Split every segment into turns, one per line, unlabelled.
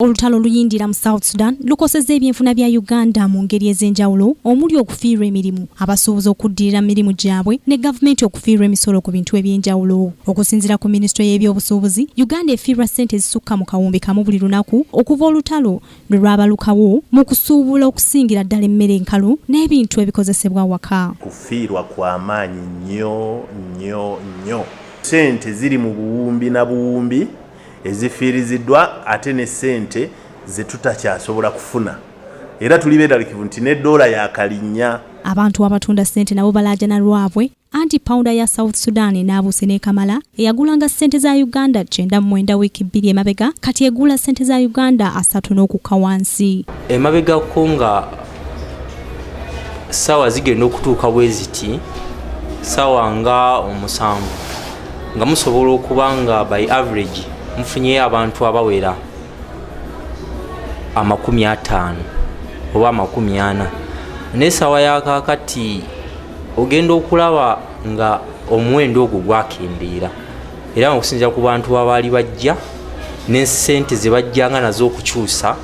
Olutalo luyindira mu South Sudan lukosezza ebyenfuna bya Uganda mu ngeri ez'enjawulo omuli okufiirwa emirimu abasuubuza okuddirira mirimu gyabwe ne gavumenti okufiirwa emisolo ku bintu eby'enjawulo. Okusinziira ku minisitule y'ebyobusuubuzi, Uganda efiirwa ssente ezisukka mu kawumbi kamu buli lunaku okuva olutalo lwe lwabalukawo mu kusuubula okusingira ddala emmere enkalu n'ebintu ebikozesebwa waka.
Kufiirwa kw'amaanyi nnyo. Ssente ziri mu buwumbi na buwumbi ezifiiriziddwa ate ne ssente ze tutakyasobola kufuna. Era tuli beeralikivu nti ne ddoola yakalinnya.
Abantu abatunda ssente nabo balaajana lwabwe anti pawunda ya South Sudan enaabuuse n'ekamala eyagulanga ssente za Uganda 99 wiiki 2 emabega kati egula ssente za Uganda 3 n'okukka wansi.
Emabega ko nga sawa zigenda okutuuka bwe ziti sawa nga 7 nga musobola okuba nga by average mufunye abantu abawera 50 oba 40 n'essawa ya kakati ogenda okulaba nga omuwendo ogwo gwakendeera era okusinziira ku bantu abaali bajja n'essente ze bajjanga nazo okukyusa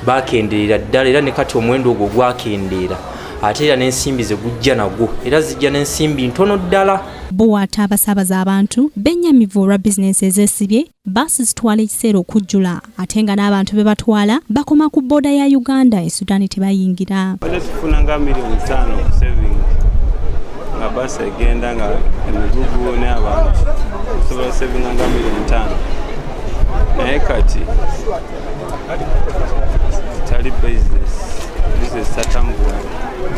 bakendeera ddala era ne kati omuwendo ogwo gwakendeera ate era n'ensimbi ze gujja nagwo era zijja n'ensimbi ntono ddala.
Buwaata abasaabaza abantu bennyamivu olwa bizinensi ez'esibye baasi zitwala ekiseera okujjula ate nga n'abantu be batwala bakoma ku booda ya Uganda e Sudan tebayingira.
Tufuna nga miliyoni 5 ku saving nga baasi egenda nga emigugu n'abantu tusobola savinga nga miliyoni 5 naye kati tali business tatambula.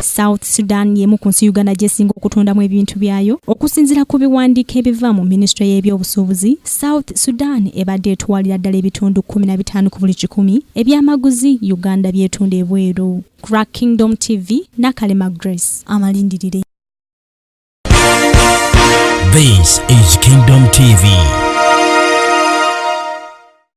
South Sudan y'emu ku nsi Uganda gy'esinga okutundamu ebintu byayo. Okusinziira ku biwandiiko ebiva mu minisitule y'ebyobusuubuzi, South Sudan ebadde etwalira ddala ebitundu 15 ku buli 100 ebyamaguzi Uganda byetunda ebweru. Crack Kingdom TV, Nakalema Grace, amalindirire.
This is Kingdom TV.